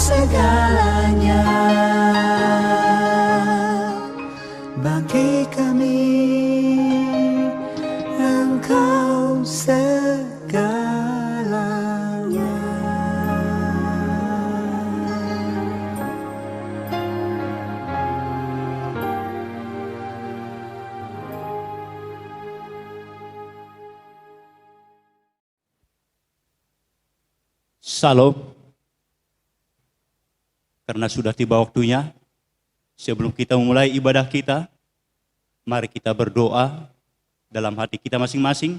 segalanya bagi kami, Engkau segalanya. Salam. Karena sudah tiba waktunya, sebelum kita memulai ibadah kita, mari kita berdoa dalam hati kita masing-masing.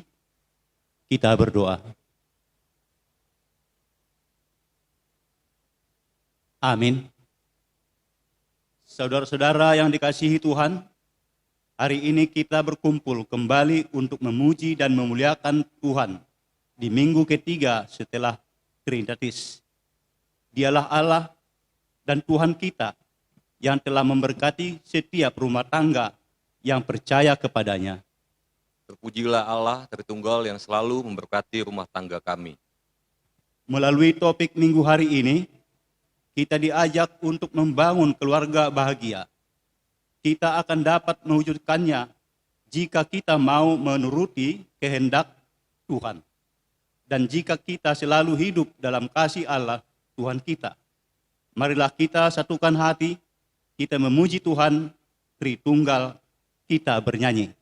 Kita berdoa. Amin. Saudara-saudara yang dikasihi Tuhan, hari ini kita berkumpul kembali untuk memuji dan memuliakan Tuhan di minggu ketiga setelah Trinitatis. Dialah Allah dan Tuhan kita yang telah memberkati setiap rumah tangga yang percaya kepadanya. Terpujilah Allah Tritunggal yang selalu memberkati rumah tangga kami. Melalui topik minggu hari ini, kita diajak untuk membangun keluarga bahagia. Kita akan dapat mewujudkannya jika kita mau menuruti kehendak Tuhan. Dan jika kita selalu hidup dalam kasih Allah Tuhan kita. Marilah kita satukan hati, kita memuji Tuhan Tritunggal, kita bernyanyi.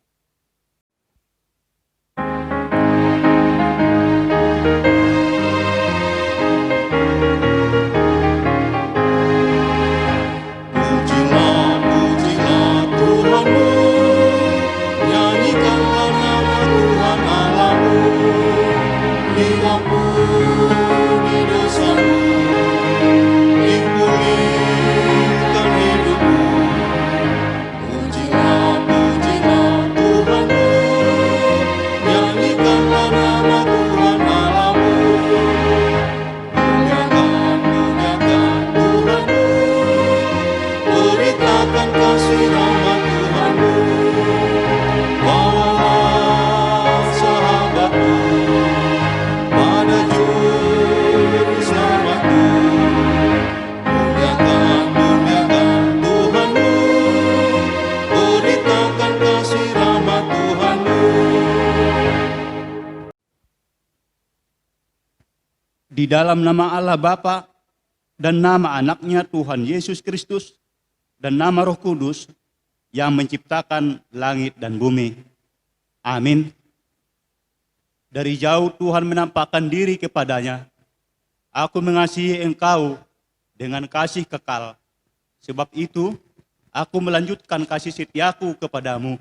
Di dalam nama Allah Bapa dan nama anaknya Tuhan Yesus Kristus dan nama Roh Kudus yang menciptakan langit dan bumi. Amin. Dari jauh Tuhan menampakkan diri kepadanya. Aku mengasihi engkau dengan kasih kekal. Sebab itu aku melanjutkan kasih setiaku kepadamu.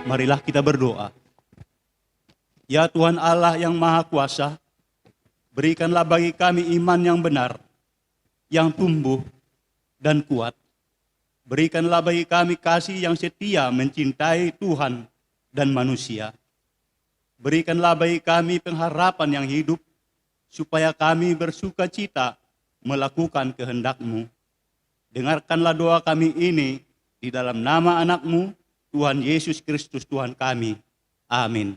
Marilah kita berdoa. Ya Tuhan Allah yang Maha Kuasa, berikanlah bagi kami iman yang benar, yang tumbuh dan kuat. Berikanlah bagi kami kasih yang setia mencintai Tuhan dan manusia. Berikanlah bagi kami pengharapan yang hidup, supaya kami bersuka cita melakukan kehendak-Mu. Dengarkanlah doa kami ini di dalam nama anak-Mu, Tuhan Yesus Kristus Tuhan kami. Amin.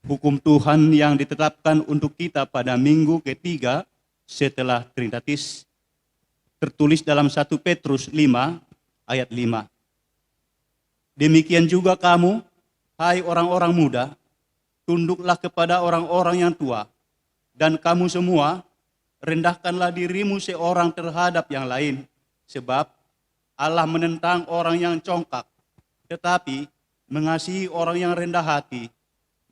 Hukum Tuhan yang ditetapkan untuk kita pada minggu ketiga setelah Trinitatis tertulis dalam 1 Petrus 5 ayat 5. Demikian juga kamu, hai orang-orang muda, tunduklah kepada orang-orang yang tua, dan kamu semua, rendahkanlah dirimu seorang terhadap yang lain, sebab Allah menentang orang yang congkak, tetapi mengasihi orang yang rendah hati.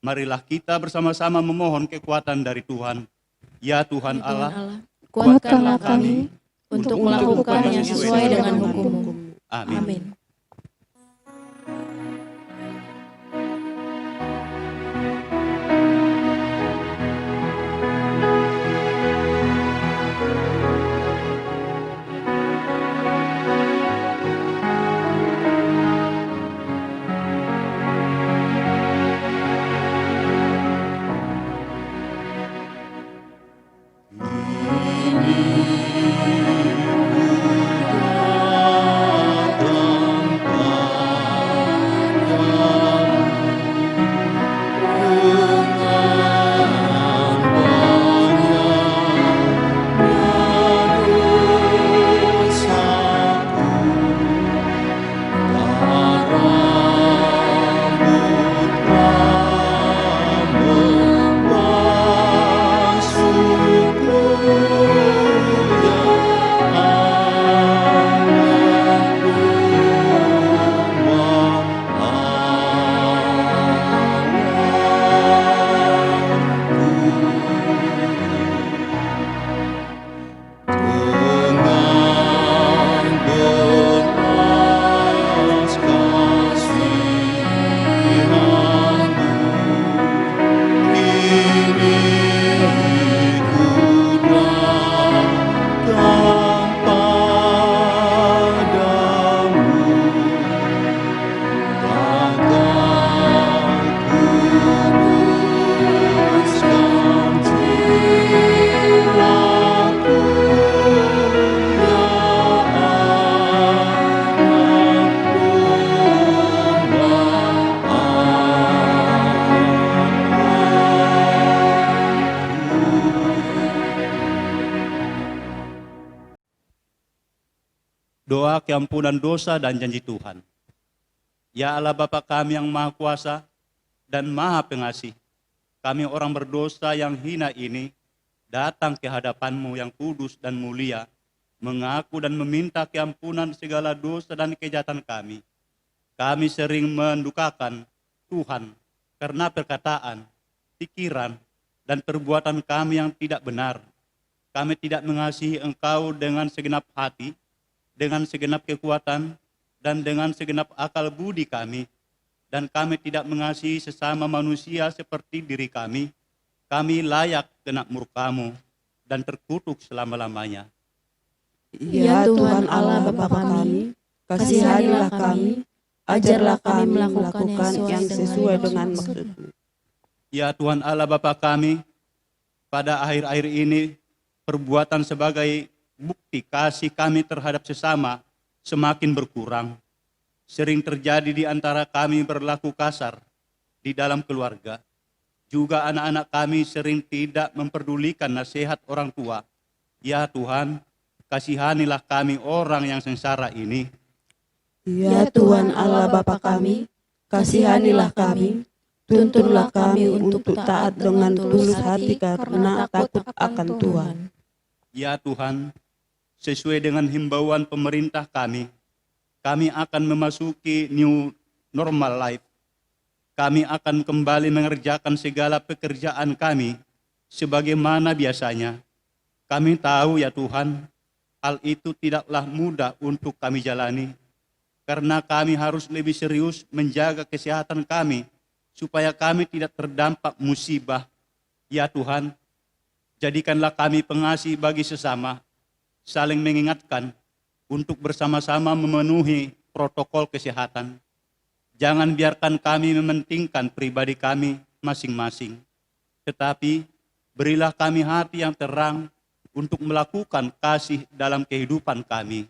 Marilah kita bersama-sama memohon kekuatan dari Tuhan. Ya Tuhan Allah, Kuatkanlah kami untuk melakukan yang sesuai dengan hukum-Mu. amin. Amin. Doa keampunan dosa dan janji Tuhan. Ya Allah Bapa kami yang Maha Kuasa dan Maha Pengasih, kami orang berdosa yang hina ini datang ke hadapan-Mu yang kudus dan mulia, mengaku dan meminta keampunan segala dosa dan kejahatan kami. Kami sering mendukakan Tuhan karena perkataan, pikiran, dan perbuatan kami yang tidak benar. Kami tidak mengasihi Engkau dengan segenap hati, dengan segenap kekuatan, dan dengan segenap akal budi kami. Dan kami tidak mengasihi sesama manusia seperti diri kami. Kami layak kena murka-Mu dan terkutuk selama-lamanya. Ya Tuhan Allah Bapa kami, kasihanilah kami, ajarlah kami melakukan yang sesuai dengan maksud-Mu. Ya Tuhan Allah Bapa kami, pada akhir-akhir ini perbuatan sebagai bukti kasih kami terhadap sesama semakin berkurang. Sering terjadi di antara kami berlaku kasar di dalam keluarga. Juga anak-anak kami sering tidak memperdulikan nasihat orang tua. Ya Tuhan, kasihanilah kami orang yang sengsara ini. Ya Tuhan Allah Bapa kami, kasihanilah kami, tuntunlah kami untuk taat dengan tulus hati karena takut akan Tuhan. Ya Tuhan, sesuai dengan himbauan pemerintah kami akan memasuki new normal life. Kami akan kembali mengerjakan segala pekerjaan kami sebagaimana biasanya. Kami tahu ya Tuhan, hal itu tidaklah mudah untuk kami jalani, karena kami harus lebih serius menjaga kesehatan kami, supaya kami tidak terdampak musibah. Ya Tuhan, jadikanlah kami pengasih bagi sesama, saling mengingatkan untuk bersama-sama memenuhi protokol kesehatan. Jangan biarkan kami mementingkan pribadi kami masing-masing, tetapi berilah kami hati yang terang untuk melakukan kasih dalam kehidupan kami.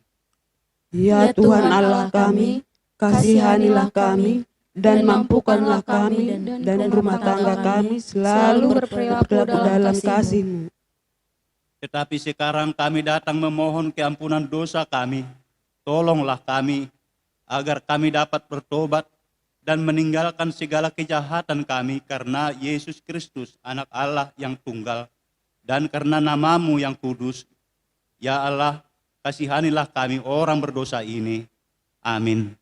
Ya Tuhan Allah kami, kasihanilah kami, dan mampukanlah kami dan rumah tangga kami selalu berperilaku dalam kasih-Mu. Tetapi sekarang kami datang memohon keampunan dosa kami. Tolonglah kami agar kami dapat bertobat dan meninggalkan segala kejahatan kami karena Yesus Kristus, Anak Allah yang tunggal, dan karena nama-Mu yang kudus. Ya Allah, kasihanilah kami orang berdosa ini. Amin.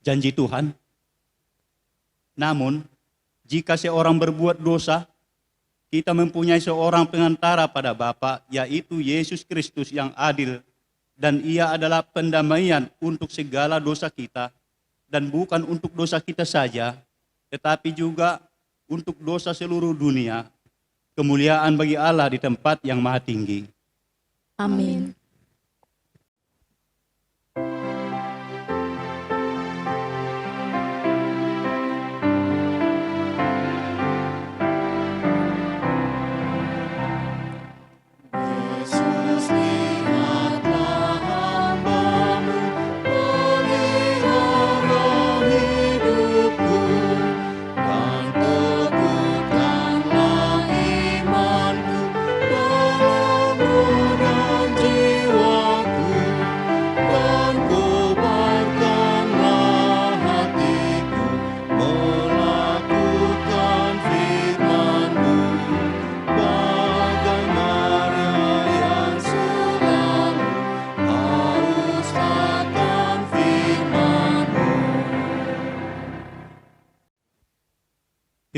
Janji Tuhan. Namun, jika seorang berbuat dosa, kita mempunyai seorang pengantara pada Bapa, yaitu Yesus Kristus yang adil, dan Ia adalah pendamaian untuk segala dosa kita, dan bukan untuk dosa kita saja, tetapi juga untuk dosa seluruh dunia. Kemuliaan bagi Allah di tempat yang maha tinggi. Amin.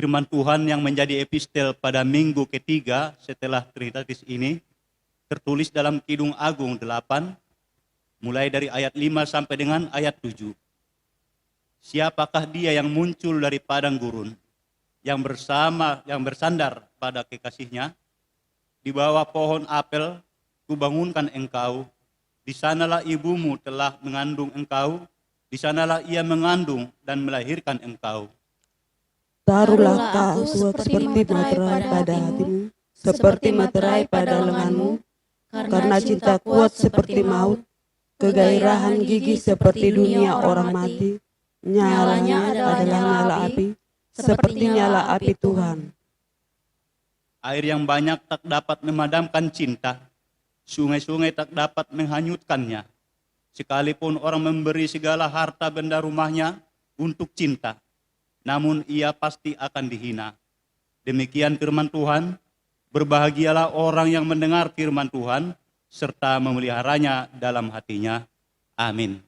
Firman Tuhan yang menjadi epistel pada minggu ketiga setelah Trinitatis ini tertulis dalam Kidung Agung 8, mulai dari ayat 5 sampai dengan ayat 7. Siapakah dia yang muncul dari padang gurun, yang bersandar pada kekasihnya? Di bawah pohon apel kubangunkan engkau, di sanalah ibumu telah mengandung engkau, di sanalah ia mengandung dan melahirkan engkau. Taruhlah kau seperti materai pada hatimu, seperti materai pada lenganmu, karena cinta kuat seperti maut, kegairahan gigi seperti dunia orang mati, nyalanya adalah nyala api, seperti nyala api Tuhan. Air yang banyak tak dapat memadamkan cinta, sungai-sungai tak dapat menghanyutkannya. Sekalipun orang memberi segala harta benda rumahnya untuk cinta, namun ia pasti akan dihina. Demikian firman Tuhan. Berbahagialah orang yang mendengar firman Tuhan serta memeliharanya dalam hatinya. Amin.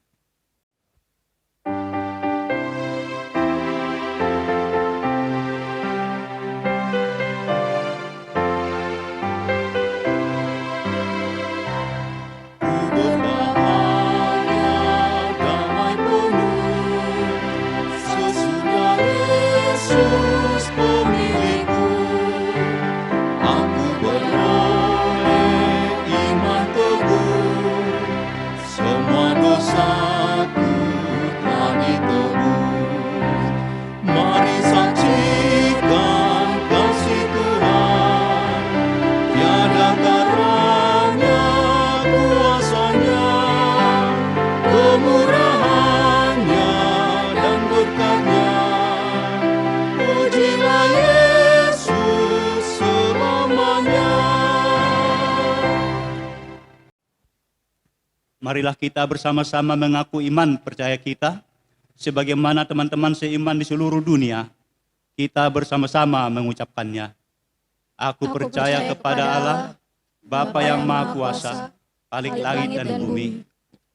Marilah kita bersama-sama mengaku iman percaya kita, sebagaimana teman-teman seiman di seluruh dunia. Kita bersama-sama mengucapkannya. Aku percaya kepada Allah, Bapa yang Maha Kuasa, Khalik langit dan bumi.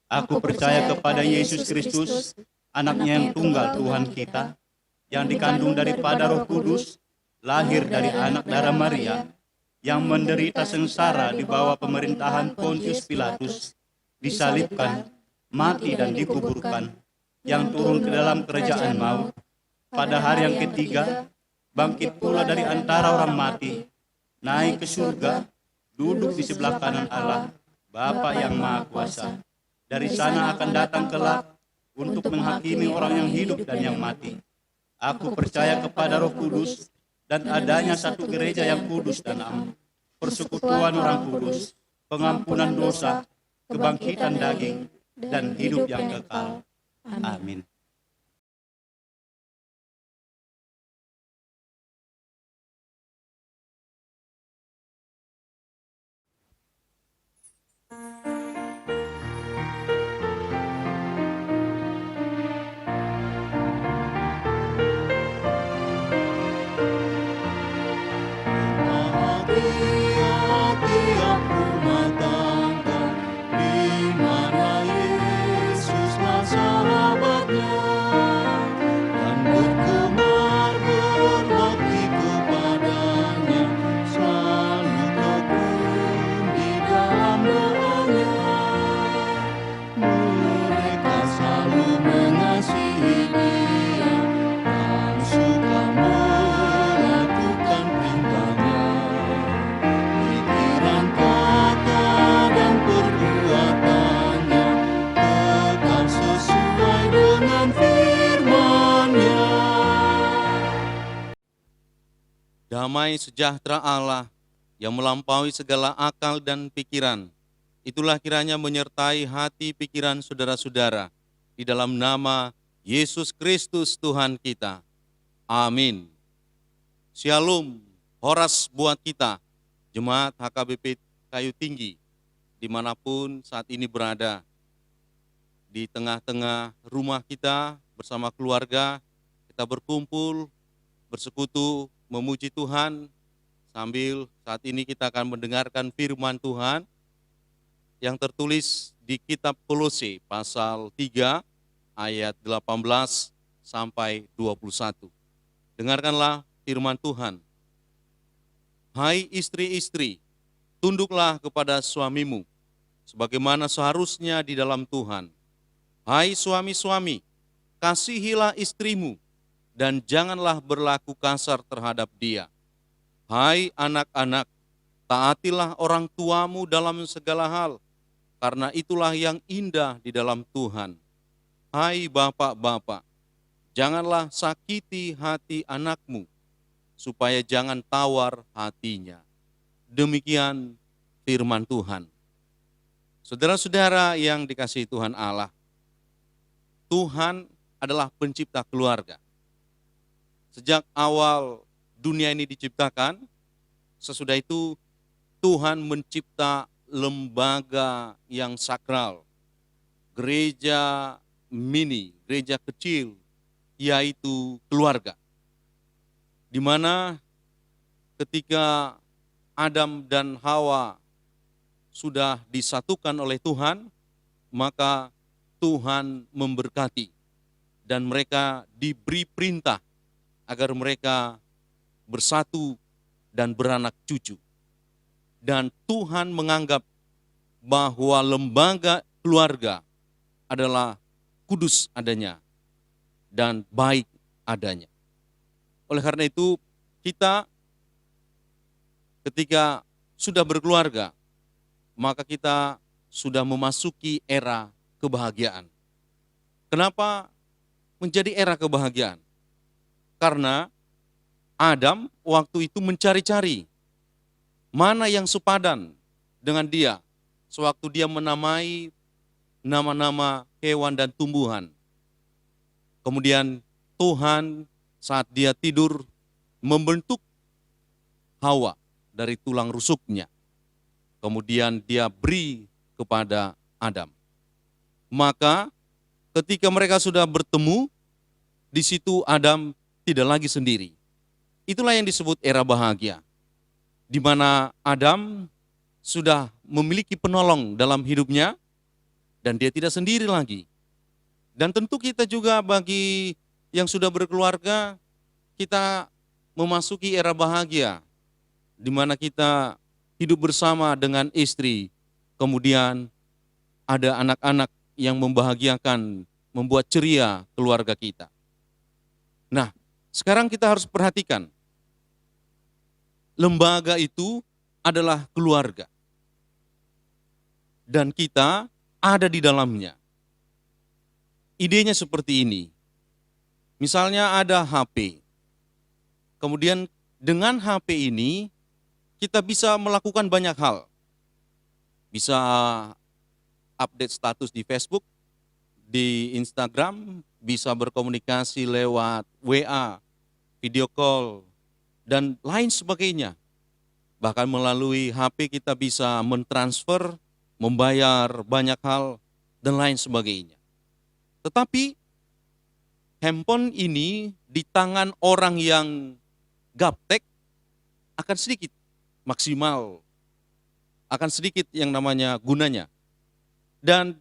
Aku percaya kepada Yesus Kristus, anaknya yang tunggal Tuhan kita, yang dikandung daripada Roh Kudus, lahir dari anak darah Maria, yang menderita sengsara di bawah pemerintahan Pontius Pilatus, disalibkan, mati dan dikuburkan, yang turun ke dalam kerajaan maut, pada hari yang ketiga, bangkit pula dari antara orang mati, naik ke surga, duduk di sebelah kanan Allah, Bapa yang Maha Kuasa. Dari sana akan datang kelak untuk menghakimi orang yang hidup dan yang mati. Aku percaya kepada Roh Kudus dan adanya satu gereja yang kudus dan am, persekutuan orang kudus, pengampunan dosa, kebangkitan daging, dan hidup yang kekal. Amin. Tiap rumah tangga di mana Yesuslah sahabatnya, dan bergemar berbakti kepadanya, selalu tekun di dalam doanya. Mereka selalu mengasihi Dia dan suka melakukan perintahnya. Pikiran, kata, dan perbuatannya tetap sesuai dengan firman-Nya. Damai sejahtera Allah yang melampaui segala akal dan pikiran, itulah kiranya menyertai hati pikiran saudara-saudara di dalam nama Yesus Kristus Tuhan kita. Amin. Shalom, horas buat kita, Jemaat HKBP Kayu Tinggi, dimanapun saat ini berada. Di tengah-tengah rumah kita bersama keluarga, kita berkumpul, bersekutu, memuji Tuhan, sambil saat ini kita akan mendengarkan firman Tuhan yang tertulis di kitab Kolose pasal 3 ayat 18 sampai 21. Dengarkanlah firman Tuhan. Hai istri-istri, tunduklah kepada suamimu, sebagaimana seharusnya di dalam Tuhan. Hai suami-suami, kasihilah istrimu, dan janganlah berlaku kasar terhadap dia. Hai anak-anak, taatilah orang tuamu dalam segala hal, karena itulah yang indah di dalam Tuhan. Hai bapak-bapak, janganlah sakiti hati anakmu, supaya jangan tawar hatinya. Demikian firman Tuhan. Saudara-saudara yang dikasihi Tuhan Allah, Tuhan adalah pencipta keluarga. Sejak awal dunia ini diciptakan, sesudah itu Tuhan mencipta lembaga yang sakral, gereja mini, gereja kecil, yaitu keluarga. Di mana ketika Adam dan Hawa sudah disatukan oleh Tuhan, maka Tuhan memberkati dan mereka diberi perintah agar mereka bersatu dan beranak cucu. Dan Tuhan menganggap bahwa lembaga keluarga adalah kudus adanya dan baik adanya. Oleh karena itu, kita ketika sudah berkeluarga, maka kita sudah memasuki era kebahagiaan. Kenapa menjadi era kebahagiaan? Karena Adam waktu itu mencari-cari mana yang sepadan dengan dia sewaktu dia menamai nama-nama hewan dan tumbuhan. Kemudian Tuhan saat dia tidur membentuk Hawa dari tulang rusuknya. Kemudian dia beri kepada Adam. Maka ketika mereka sudah bertemu, di situ Adam tidak lagi sendiri. itulah yang disebut era bahagia, di mana Adam sudah memiliki penolong dalam hidupnya, dan dia tidak sendiri lagi. Dan tentu kita juga bagi yang sudah berkeluarga, kita memasuki era bahagia, di mana kita hidup bersama dengan istri, kemudian ada anak-anak yang membahagiakan, membuat ceria keluarga kita. Nah, sekarang kita harus perhatikan, lembaga itu adalah keluarga. Dan kita ada di dalamnya. Idenya seperti ini. Misalnya ada HP. Kemudian dengan HP ini kita bisa melakukan banyak hal. Bisa update status di Facebook, di Instagram, bisa berkomunikasi lewat WA, video call, dan lain sebagainya. Bahkan melalui HP kita bisa mentransfer, membayar banyak hal, dan lain sebagainya. Tetapi handphone ini di tangan orang yang gaptek akan sedikit maksimal, akan sedikit yang namanya gunanya. Dan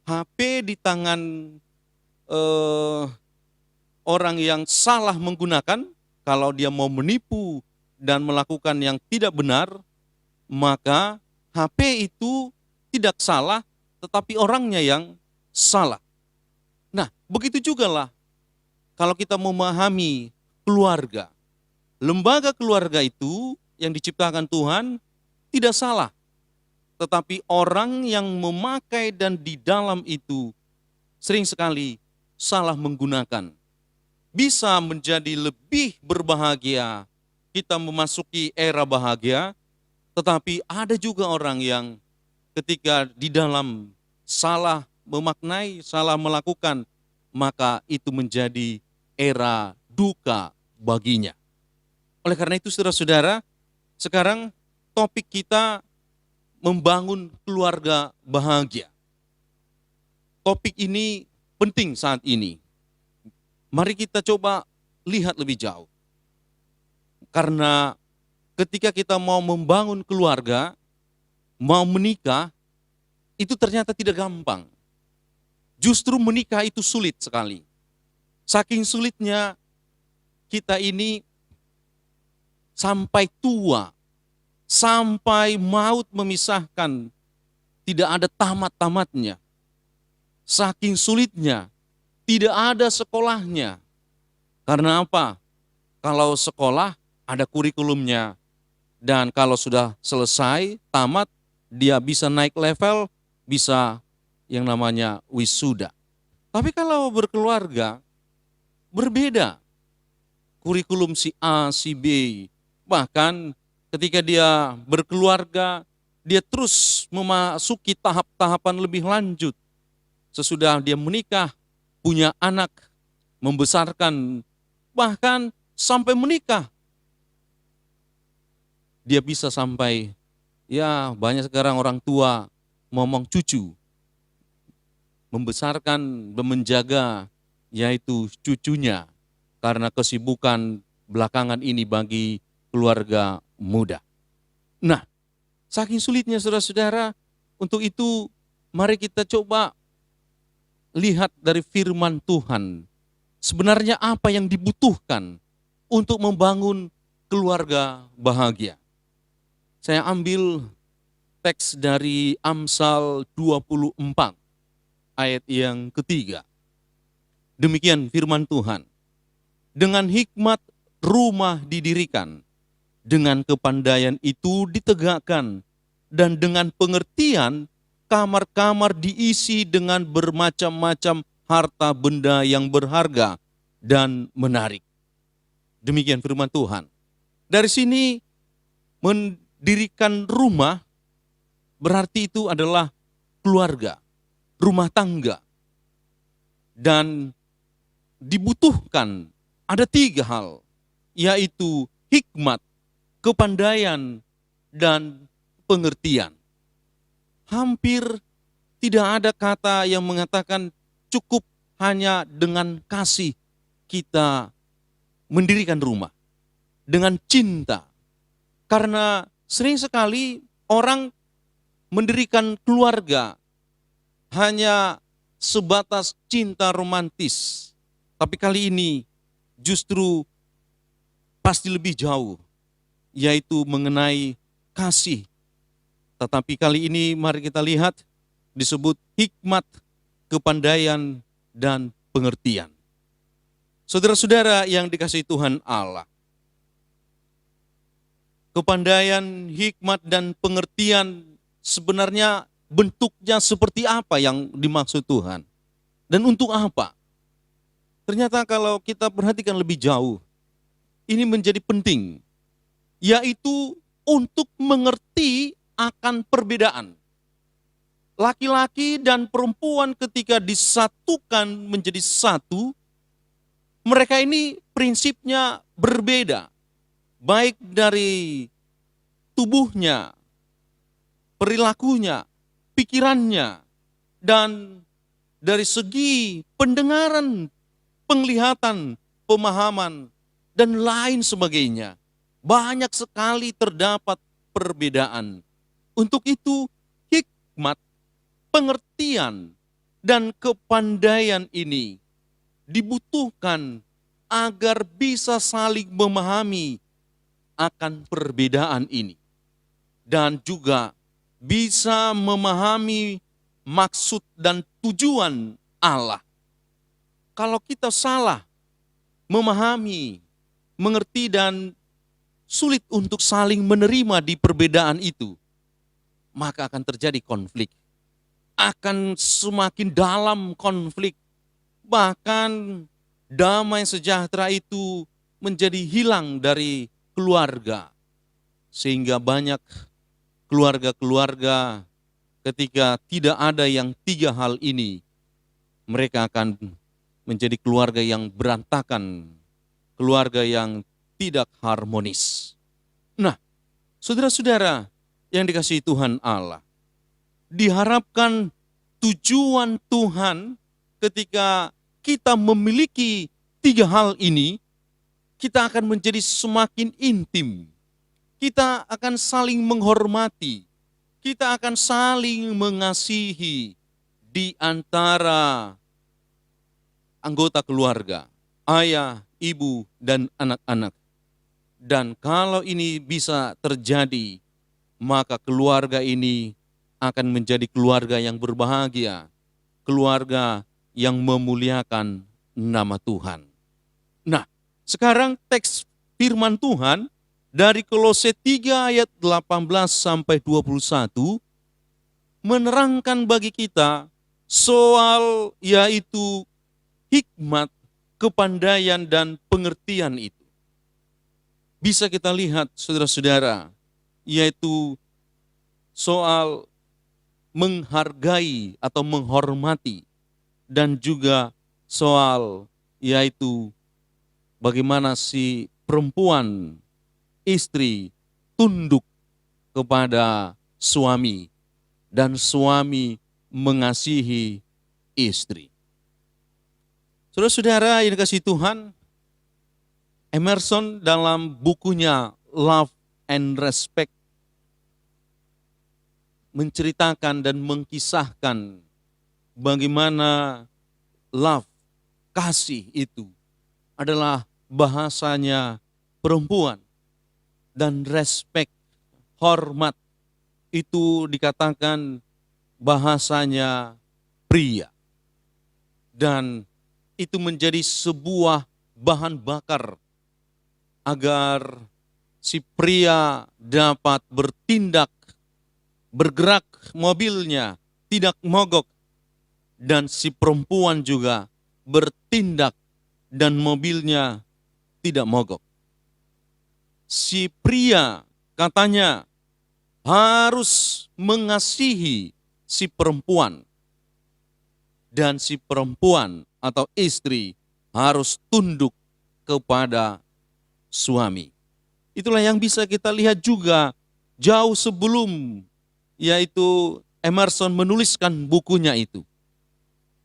HP di tangan orang yang salah menggunakan, kalau dia mau menipu dan melakukan yang tidak benar, maka HP itu tidak salah, tetapi orangnya yang salah. Nah, begitu juga lah kalau kita memahami keluarga. Lembaga keluarga itu yang diciptakan Tuhan tidak salah. Tetapi orang yang memakai dan di dalam itu sering sekali salah menggunakan. Bisa menjadi lebih berbahagia, kita memasuki era bahagia, tetapi ada juga orang yang ketika di dalam salah memaknai, salah melakukan, maka itu menjadi era duka baginya. Oleh karena itu saudara-saudara, sekarang topik kita membangun keluarga bahagia. Topik ini penting saat ini. Mari kita coba lihat lebih jauh. Karena ketika kita mau membangun keluarga, mau menikah, itu ternyata tidak gampang. Justru menikah itu sulit sekali. Saking sulitnya kita ini sampai tua, sampai maut memisahkan, tidak ada tamat-tamatnya. Saking sulitnya, tidak ada sekolahnya. Karena apa? Kalau sekolah ada kurikulumnya, dan kalau sudah selesai, tamat, dia bisa naik level, bisa yang namanya wisuda. Tapi kalau berkeluarga, berbeda. Kurikulum si A, si B, bahkan ketika dia berkeluarga, dia terus memasuki tahap-tahapan lebih lanjut. Sesudah dia menikah, punya anak, membesarkan, bahkan sampai menikah. Dia bisa sampai, ya banyak sekarang orang tua ngomong cucu. Membesarkan dan menjaga yaitu cucunya. Karena kesibukan belakangan ini bagi keluarga muda. Nah, saking sulitnya saudara-saudara, untuk itu mari kita coba lihat dari firman Tuhan. Sebenarnya apa yang dibutuhkan untuk membangun keluarga bahagia. Saya ambil teks dari Amsal 24 ayat yang ketiga. Demikian firman Tuhan. Dengan hikmat rumah didirikan, dengan kepandaian itu ditegakkan, dan dengan pengertian kamar-kamar diisi dengan bermacam-macam harta benda yang berharga dan menarik. Demikian firman Tuhan. Dari sini mendirikan rumah berarti itu adalah keluarga, rumah tangga. Dan dibutuhkan ada 3 hal, yaitu hikmat, kepandaian, dan pengertian. Hampir tidak ada kata yang mengatakan cukup hanya dengan kasih kita mendirikan rumah. dengan cinta. Karena sering sekali orang mendirikan keluarga hanya sebatas cinta romantis. Tapi kali ini justru pasti lebih jauh, yaitu mengenai kasih. Tetapi kali ini mari kita lihat disebut hikmat, kepandaian, dan pengertian. Saudara-saudara yang dikasihi Tuhan Allah, kepandaian, hikmat, dan pengertian sebenarnya bentuknya seperti apa yang dimaksud Tuhan? Dan untuk apa? Ternyata kalau kita perhatikan lebih jauh, ini menjadi penting, yaitu untuk mengerti akan perbedaan. Laki-laki dan perempuan ketika disatukan menjadi satu, mereka ini prinsipnya berbeda, baik dari tubuhnya, perilakunya, pikirannya, dan dari segi pendengaran, penglihatan, pemahaman, dan lain sebagainya. Banyak sekali terdapat perbedaan. Untuk itu, hikmat, pengertian, dan kepandaian ini dibutuhkan agar bisa saling memahami akan perbedaan ini. Dan juga bisa memahami maksud dan tujuan Allah. Kalau kita salah memahami, mengerti, dan sulit untuk saling menerima di perbedaan itu, maka akan terjadi konflik. Akan semakin dalam konflik. Bahkan damai sejahtera itu menjadi hilang dari keluarga. Sehingga banyak keluarga-keluarga ketika tidak ada yang tiga hal ini, mereka akan menjadi keluarga yang berantakan, keluarga yang tidak harmonis. Nah, saudara-saudara yang dikasihi Tuhan Allah, diharapkan tujuan Tuhan ketika kita memiliki tiga hal ini, kita akan menjadi semakin intim. Kita akan saling menghormati, kita akan saling mengasihi di antara anggota keluarga, ayah, ibu, dan anak-anak. Dan kalau ini bisa terjadi, maka keluarga ini akan menjadi keluarga yang berbahagia, keluarga yang memuliakan nama Tuhan. Nah, sekarang teks firman Tuhan dari Kolose 3 ayat 18 sampai 21 menerangkan bagi kita soal yaitu hikmat, kepandaian, dan pengertian itu. Bisa kita lihat saudara-saudara, yaitu soal menghargai atau menghormati, dan juga soal yaitu bagaimana si perempuan, istri tunduk kepada suami dan suami mengasihi istri. Saudara-saudara yang dikasihi Tuhan, Emerson dalam bukunya Love and Respect menceritakan dan mengkisahkan bagaimana love, kasih itu adalah bahasanya perempuan, dan respect, hormat, itu dikatakan bahasanya pria. Dan itu menjadi sebuah bahan bakar agar si pria dapat bertindak, bergerak mobilnya, tidak mogok, dan si perempuan juga bertindak dan mobilnya tidak mogok. Si pria katanya harus mengasihi si perempuan, dan si perempuan atau istri harus tunduk kepada suami. Itulah yang bisa kita lihat juga jauh sebelum yaitu Emerson menuliskan bukunya itu.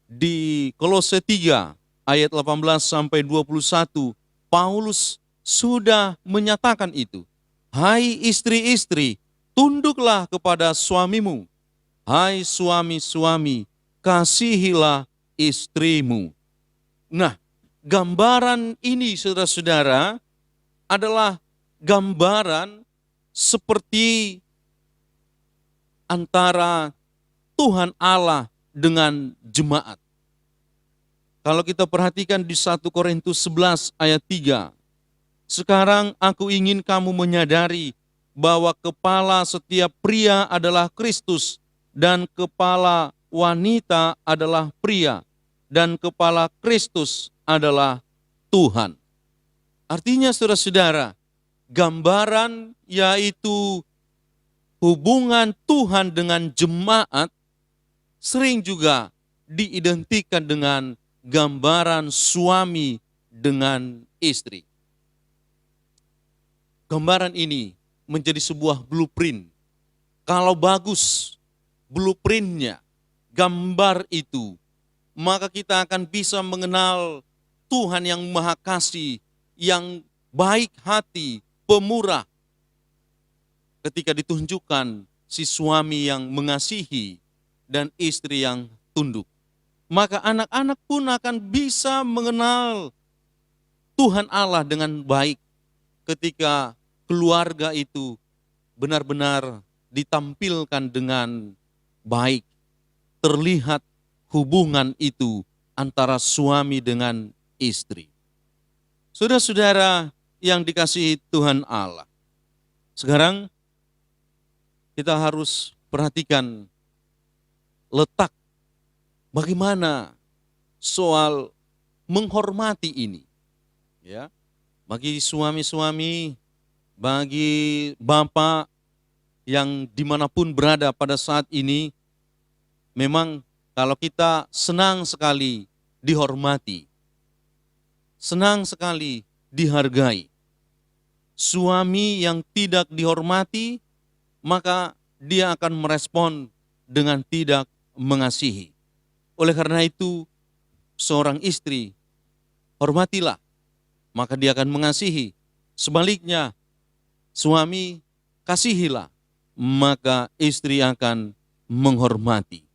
Di Kolose 3 ayat 18 sampai 21, Paulus sudah menyatakan itu. Hai istri-istri, tunduklah kepada suamimu. Hai suami-suami, kasihilah istrimu. Nah, gambaran ini saudara-saudara adalah gambaran seperti antara Tuhan Allah dengan jemaat. Kalau kita perhatikan di 1 Korintus 11 ayat 3, sekarang aku ingin kamu menyadari bahwa kepala setiap pria adalah Kristus dan kepala wanita adalah pria dan kepala Kristus adalah Tuhan. Artinya saudara-saudara, gambaran yaitu hubungan Tuhan dengan jemaat sering juga diidentikan dengan gambaran suami dengan istri. Gambaran ini menjadi sebuah blueprint. Kalau bagus blueprintnya, gambar itu, maka kita akan bisa mengenal Tuhan yang Maha Kasih, yang baik hati, pemurah. Ketika ditunjukkan si suami yang mengasihi dan istri yang tunduk, maka anak-anak pun akan bisa mengenal Tuhan Allah dengan baik ketika keluarga itu benar-benar ditampilkan dengan baik. Terlihat hubungan itu antara suami dengan istri. Saudara-saudara yang dikasihi Tuhan Allah, sekarang kita harus perhatikan letak bagaimana soal menghormati ini. Ya, bagi suami-suami, bagi bapak yang dimanapun berada pada saat ini, memang kalau kita senang sekali dihormati, senang sekali dihargai. Suami yang tidak dihormati, maka dia akan merespon dengan tidak mengasihi. Oleh karena itu, seorang istri, hormatilah, maka dia akan mengasihi. Sebaliknya, suami, kasihilah, maka istri akan menghormati.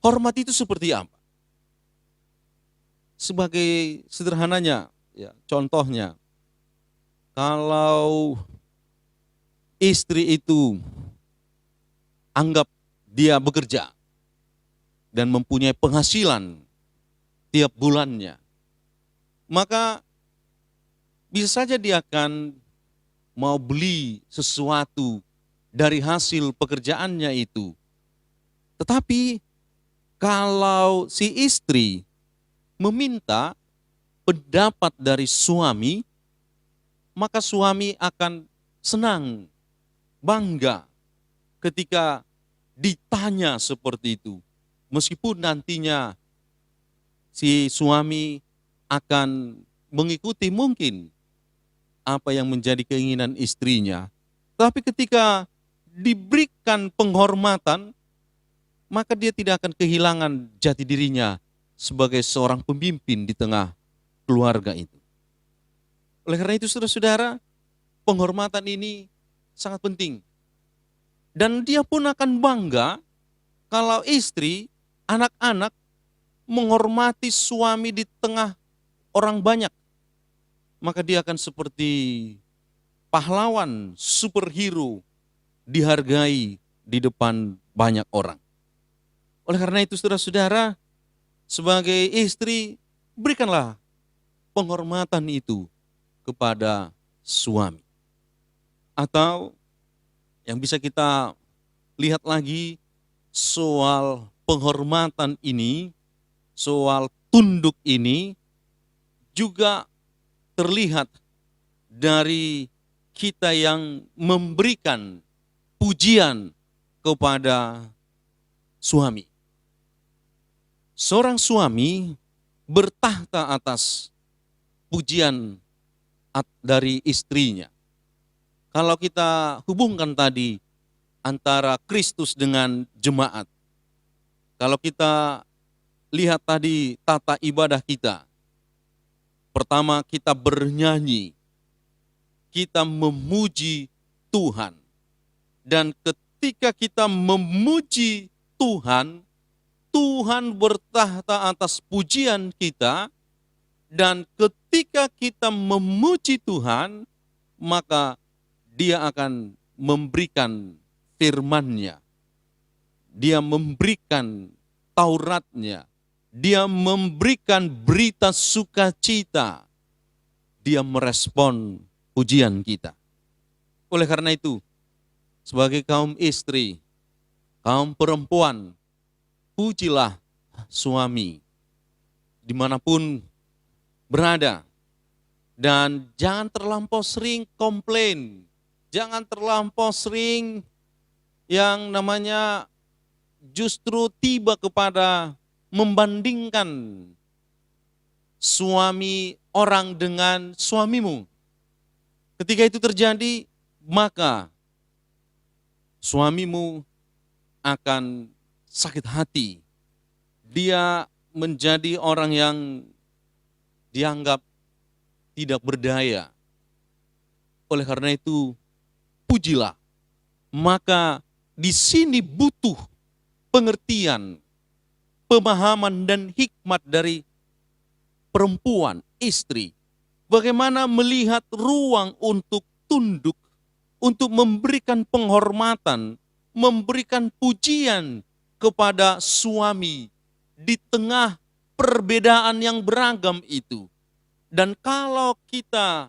Hormat itu seperti apa? Sebagai sederhananya, ya, contohnya, kalau istri itu anggap dia bekerja dan mempunyai penghasilan tiap bulannya, maka bisa saja dia akan mau beli sesuatu dari hasil pekerjaannya itu. Tetapi kalau si istri meminta pendapat dari suami, maka suami akan senang, bangga ketika ditanya seperti itu. Meskipun nantinya si suami akan mengikuti mungkin apa yang menjadi keinginan istrinya, tapi ketika diberikan penghormatan, maka dia tidak akan kehilangan jati dirinya sebagai seorang pemimpin di tengah keluarga itu. Oleh karena itu saudara-saudara, penghormatan ini sangat penting. Dan dia pun akan bangga kalau istri, anak-anak menghormati suami di tengah orang banyak. Maka dia akan seperti pahlawan, superhero, dihargai di depan banyak orang. Oleh karena itu saudara-saudara, sebagai istri, berikanlah penghormatan itu kepada suami. Atau yang bisa kita lihat lagi soal penghormatan ini, soal tunduk ini, juga terlihat dari kita yang memberikan pujian kepada suami. Seorang suami bertahta atas pujian dari istrinya. Kalau kita hubungkan tadi antara Kristus dengan jemaat, kalau kita lihat tadi tata ibadah kita, pertama kita bernyanyi kita memuji Tuhan. Dan ketika kita memuji Tuhan, Tuhan bertahta atas pujian kita. Dan ketika kita memuji Tuhan, maka Dia akan memberikan firman-Nya. Dia memberikan Taurat-Nya. Dia memberikan berita sukacita. Dia merespon pujian kita. Oleh karena itu, sebagai kaum istri, kaum perempuan, pujilah suami dimanapun berada. Dan jangan terlampau sering komplain. Jangan terlampau sering yang namanya justru tiba kepada membandingkan suami orang dengan suamimu. Ketika itu terjadi, maka suamimu akan sakit hati. Dia menjadi orang yang dianggap tidak berdaya. Oleh karena itu, pujilah. Maka di sini butuh pengertian, pemahaman dan hikmat dari perempuan, istri. Bagaimana melihat ruang untuk tunduk, untuk memberikan penghormatan, memberikan pujian kepada suami di tengah perbedaan yang beragam itu. Dan kalau kita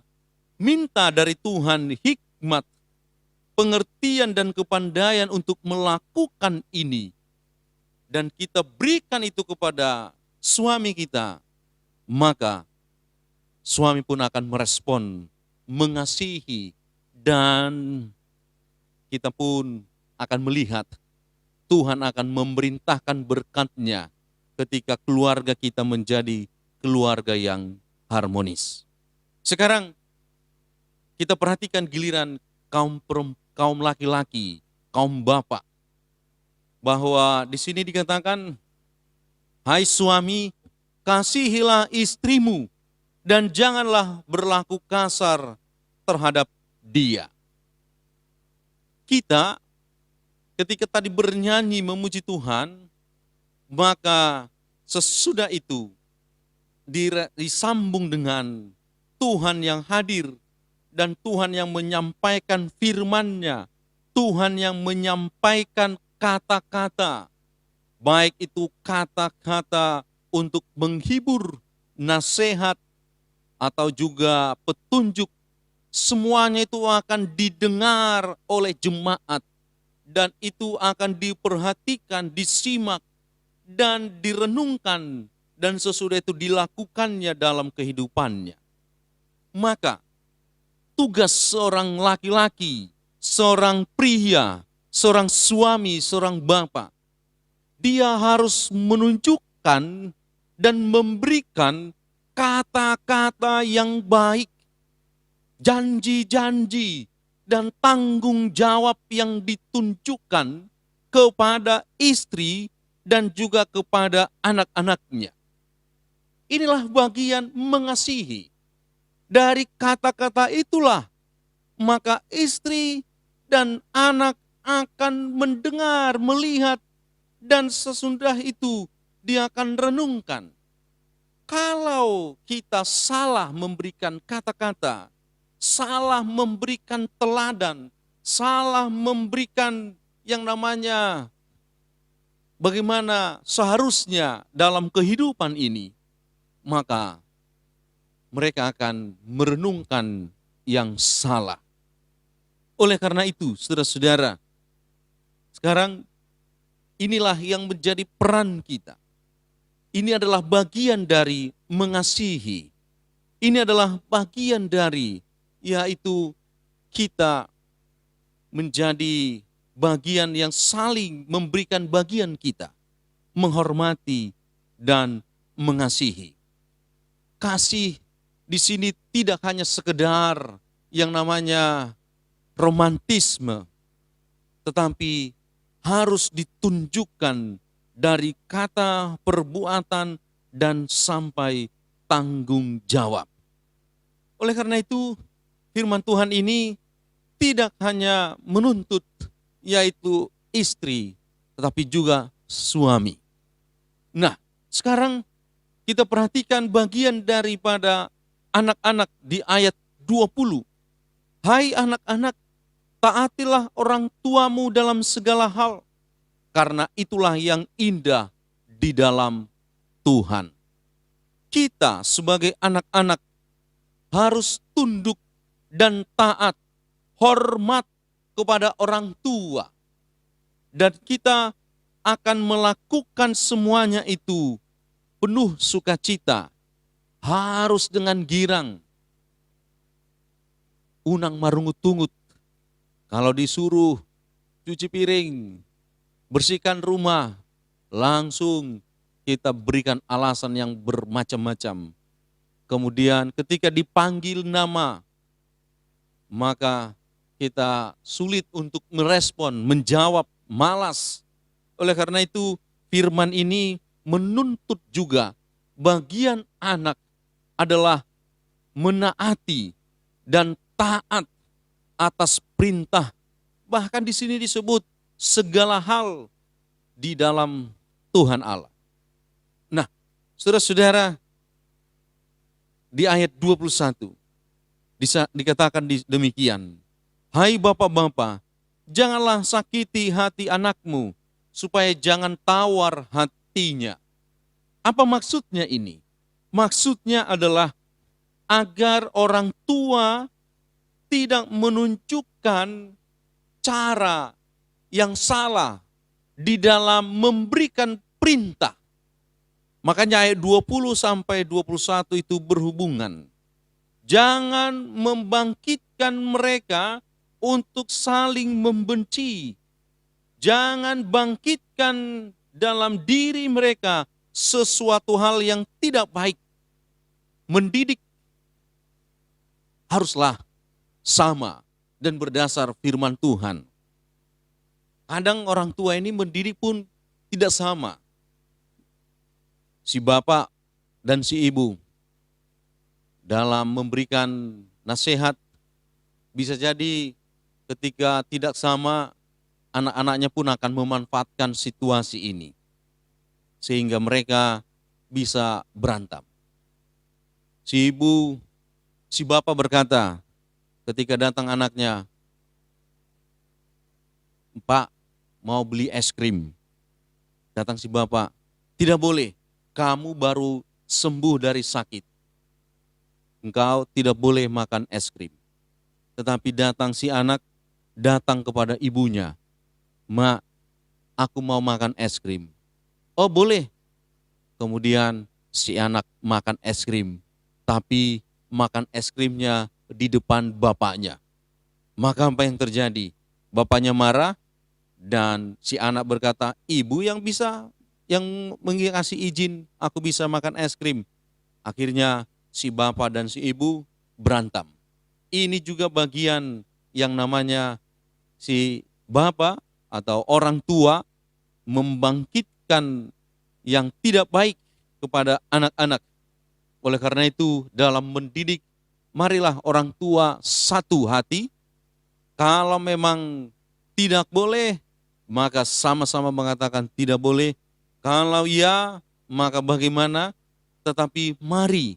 minta dari Tuhan hikmat, pengertian dan kepandaian untuk melakukan ini, dan kita berikan itu kepada suami kita, maka suami pun akan merespon, mengasihi, dan kita pun akan melihat Tuhan akan memerintahkan berkat-Nya ketika keluarga kita menjadi keluarga yang harmonis. Sekarang kita perhatikan giliran kaum laki-laki, kaum bapak, bahwa di sini dikatakan, hai suami, kasihilah istrimu dan janganlah berlaku kasar terhadap dia. Kita ketika tadi bernyanyi memuji Tuhan, maka sesudah itu disambung dengan Tuhan yang hadir dan Tuhan yang menyampaikan firman-Nya, Tuhan yang menyampaikan kata-kata, baik itu kata-kata untuk menghibur, nasihat, atau juga petunjuk, semuanya itu akan didengar oleh jemaat dan itu akan diperhatikan, disimak, dan direnungkan, dan sesudah itu dilakukannya dalam kehidupannya. Maka tugas seorang laki-laki, seorang pria, seorang suami, seorang bapak, dia harus menunjukkan dan memberikan kata-kata yang baik, janji-janji, dan tanggung jawab yang ditunjukkan kepada istri dan juga kepada anak-anaknya. Inilah bagian mengasihi. Dari kata-kata itulah, maka istri dan anak akan mendengar, melihat, dan sesudah itu dia akan renungkan. Kalau kita salah memberikan kata-kata, salah memberikan teladan, salah memberikan yang namanya bagaimana seharusnya dalam kehidupan ini, maka mereka akan merenungkan yang salah. Oleh karena itu, saudara-saudara, sekarang inilah yang menjadi peran kita. Ini adalah bagian dari mengasihi. Ini adalah bagian dari, yaitu kita menjadi bagian yang saling memberikan bagian kita, menghormati dan mengasihi. Kasih di sini tidak hanya sekedar yang namanya romantisme, tetapi harus ditunjukkan dari kata, perbuatan, dan sampai tanggung jawab. Oleh karena itu, firman Tuhan ini tidak hanya menuntut yaitu istri, tetapi juga suami. Nah, sekarang kita perhatikan bagian daripada anak-anak di ayat 20. Hai anak-anak, taatilah orang tuamu dalam segala hal, karena itulah yang indah di dalam Tuhan. Kita sebagai anak-anak harus tunduk dan taat, hormat kepada orang tua. Dan kita akan melakukan semuanya itu penuh sukacita, harus dengan girang. Unang marungut-tungut, kalau disuruh cuci piring, bersihkan rumah, langsung kita berikan alasan yang bermacam-macam. Kemudian ketika dipanggil nama, maka kita sulit untuk merespon, menjawab, malas. Oleh karena itu firman ini menuntut juga bagian anak adalah menaati dan taat atas perintah. Bahkan di sini disebut segala hal di dalam Tuhan Allah. Nah, saudara-saudara, di ayat 21 dikatakan demikian. Hai bapak-bapak, janganlah sakiti hati anakmu, supaya jangan tawar hatinya. Apa maksudnya ini? Maksudnya adalah agar orang tua tidak menunjukkan cara yang salah di dalam memberikan perintah. Makanya ayat 20 sampai 21 itu berhubungan. Jangan membangkitkan mereka untuk saling membenci. Jangan bangkitkan dalam diri mereka sesuatu hal yang tidak baik. Mendidik haruslah sama dan berdasar firman Tuhan. Kadang orang tua ini mendidik pun tidak sama. Si bapak dan si ibu dalam memberikan nasihat bisa jadi ketika tidak sama, anak-anaknya pun akan memanfaatkan situasi ini sehingga mereka bisa berantem. Si ibu, si bapak berkata ketika datang anaknya, Pak mau beli es krim. Datang si bapak, tidak boleh, kamu baru sembuh dari sakit. Engkau tidak boleh makan es krim. Tetapi datang si anak, datang kepada ibunya. Mak, aku mau makan es krim. Oh boleh. Kemudian si anak makan es krim. Tapi makan es krimnya di depan bapaknya. Maka apa yang terjadi? Bapaknya marah dan si anak berkata, ibu yang mengasih izin aku bisa makan es krim. Akhirnya si bapak dan si ibu berantem. Ini juga bagian yang namanya si bapak atau orang tua membangkitkan yang tidak baik kepada anak-anak. Oleh karena itu dalam mendidik, marilah orang tua satu hati. Kalau memang tidak boleh, maka sama-sama mengatakan tidak boleh. Kalau ya, maka bagaimana? Tetapi mari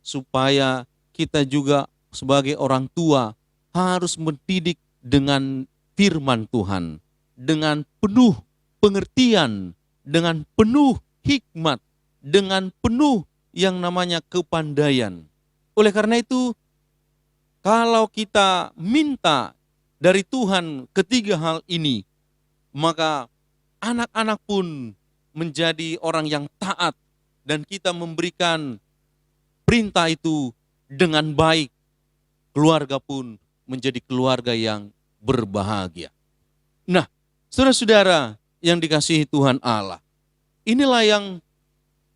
supaya kita juga sebagai orang tua harus mendidik dengan firman Tuhan, dengan penuh pengertian, dengan penuh hikmat, dengan penuh yang namanya kepandaian. Oleh karena itu, kalau kita minta dari Tuhan ketiga hal ini, maka anak-anak pun menjadi orang yang taat dan kita memberikan perintah itu dengan baik. Keluarga pun menjadi keluarga yang berbahagia. Nah, saudara-saudara yang dikasihi Tuhan Allah, inilah yang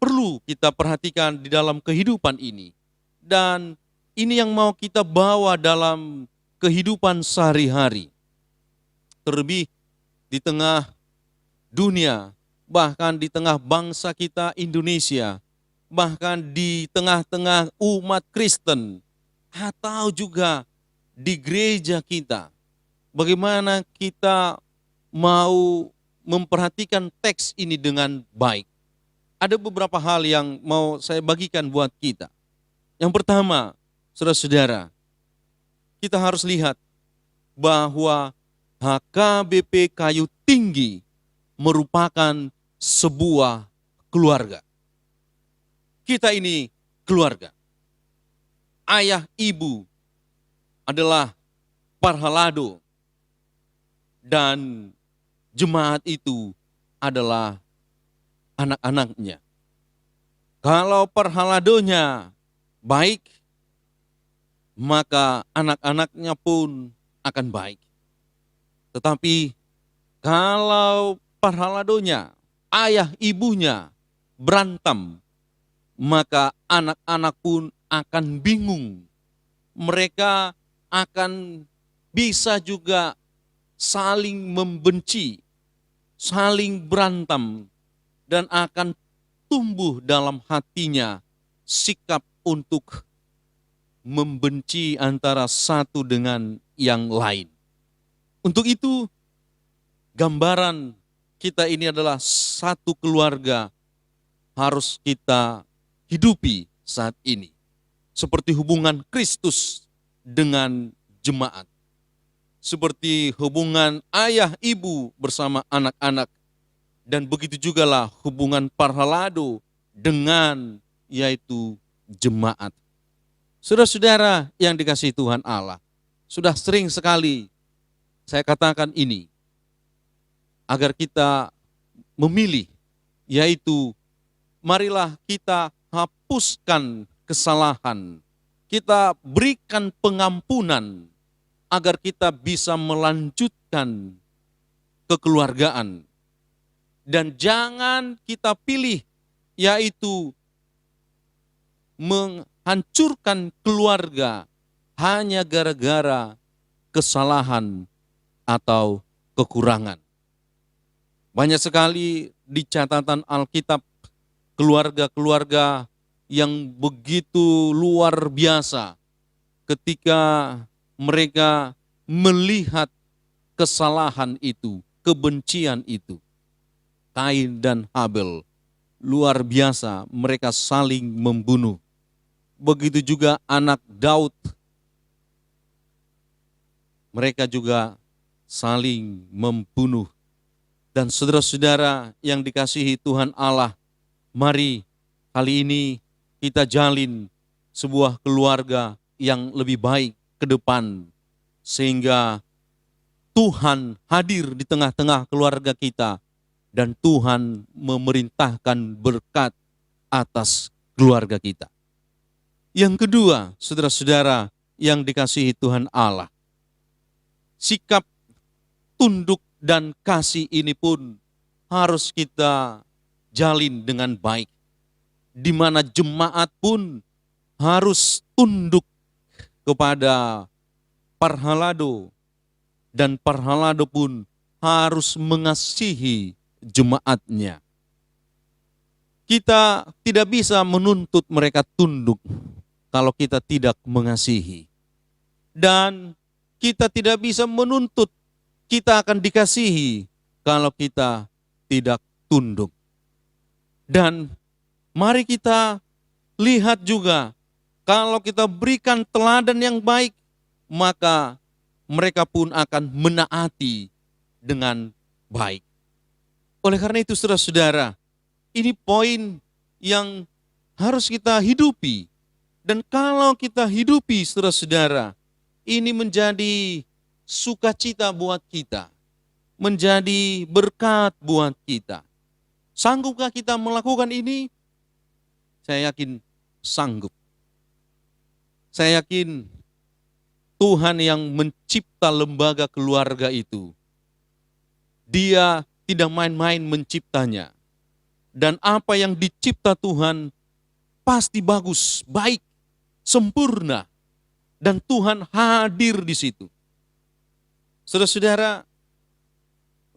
perlu kita perhatikan di dalam kehidupan ini. Dan ini yang mau kita bawa dalam kehidupan sehari-hari. Terlebih di tengah dunia, bahkan di tengah bangsa kita Indonesia, bahkan di tengah-tengah umat Kristen, atau juga di gereja kita, bagaimana kita mau memperhatikan teks ini dengan baik. Ada beberapa hal yang mau saya bagikan buat kita. Yang pertama, saudara-saudara, kita harus lihat bahwa HKBP Kayu Tinggi merupakan sebuah keluarga. Kita ini keluarga. Ayah ibu adalah Parhalado dan jemaat itu adalah anak-anaknya. Kalau Parhaladonya baik, maka anak-anaknya pun akan baik. Tetapi kalau Parhaladonya, ayah ibunya berantem, maka anak-anak pun akan bingung. Mereka akan bisa juga saling membenci, saling berantem, dan akan tumbuh dalam hatinya sikap untuk membenci antara satu dengan yang lain. Untuk itu, gambaran kita ini adalah satu keluarga harus kita hidupi saat ini. Seperti hubungan Kristus dengan jemaat. Seperti hubungan ayah ibu bersama anak-anak. Dan begitu jugalah hubungan Parhalado dengan yaitu jemaat. Saudara-saudara yang dikasihi Tuhan Allah, sudah sering sekali saya katakan ini, agar kita memilih, yaitu marilah kita hapuskan kesalahan, kita berikan pengampunan, agar kita bisa melanjutkan kekeluargaan. Dan jangan kita pilih, yaitu menghancurkan keluarga hanya gara-gara kesalahan atau kekurangan. Banyak sekali di catatan Alkitab keluarga-keluarga yang begitu luar biasa ketika mereka melihat kesalahan itu, kebencian itu. Kain dan Habel, luar biasa, mereka saling membunuh. Begitu juga anak Daud, mereka juga saling membunuh. Dan saudara-saudara yang dikasihi Tuhan Allah, mari kali ini kita jalin sebuah keluarga yang lebih baik ke depan, sehingga Tuhan hadir di tengah-tengah keluarga kita, dan Tuhan memerintahkan berkat atas keluarga kita. Yang kedua, saudara-saudara yang dikasihi Tuhan Allah, sikap tunduk dan kasih ini pun harus kita jalin dengan baik. Di mana jemaat pun harus tunduk kepada Parhalado, dan Parhalado pun harus mengasihi jemaatnya. Kita tidak bisa menuntut mereka tunduk kalau kita tidak mengasihi. Dan kita tidak bisa menuntut kita akan dikasihi kalau kita tidak tunduk. Dan mari kita lihat juga, kalau kita berikan teladan yang baik, maka mereka pun akan menaati dengan baik. Oleh karena itu saudara-saudara, ini poin yang harus kita hidupi. Dan kalau kita hidupi saudara-saudara, ini menjadi sukacita buat kita, menjadi berkat buat kita. Sanggupkah kita melakukan ini? Saya yakin sanggup. Saya yakin Tuhan yang mencipta lembaga keluarga itu, Dia tidak main-main menciptanya. Dan apa yang dicipta Tuhan pasti bagus, baik, sempurna. Dan Tuhan hadir di situ. Saudara-saudara,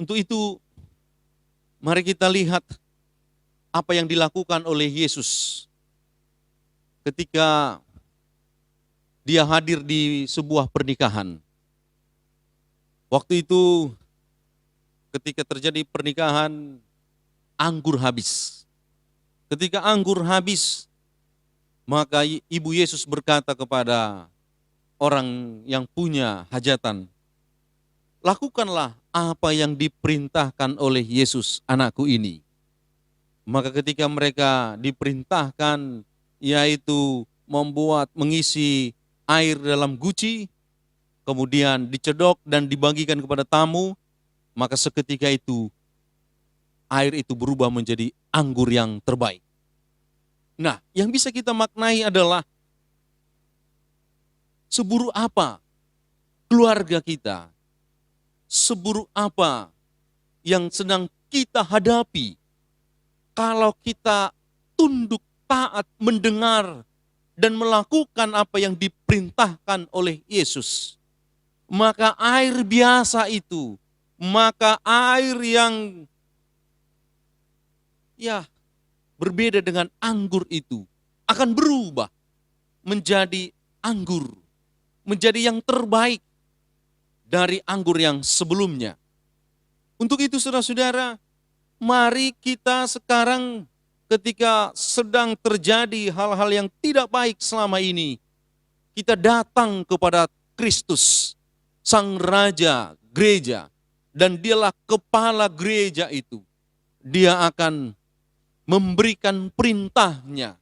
untuk itu mari kita lihat apa yang dilakukan oleh Yesus ketika dia hadir di sebuah pernikahan. Waktu itu ketika terjadi pernikahan, anggur habis. Ketika anggur habis, maka Ibu Yesus berkata kepada orang yang punya hajatan, lakukanlah apa yang diperintahkan oleh Yesus anakku ini. Maka ketika mereka diperintahkan, yaitu mengisi air dalam guci, kemudian dicedok dan dibagikan kepada tamu, maka seketika itu air itu berubah menjadi anggur yang terbaik. Nah, yang bisa kita maknai adalah seburuk apa keluarga kita, seburuk apa yang sedang kita hadapi, kalau kita tunduk, taat, mendengar, dan melakukan apa yang diperintahkan oleh Yesus, maka air biasa itu, maka air yang berbeda dengan anggur itu akan berubah menjadi anggur, menjadi yang terbaik dari anggur yang sebelumnya. Untuk itu saudara-saudara, mari kita sekarang ketika sedang terjadi hal-hal yang tidak baik selama ini, kita datang kepada Kristus, Sang Raja Gereja, dan Dialah kepala gereja itu. Dia akan memberikan perintahnya,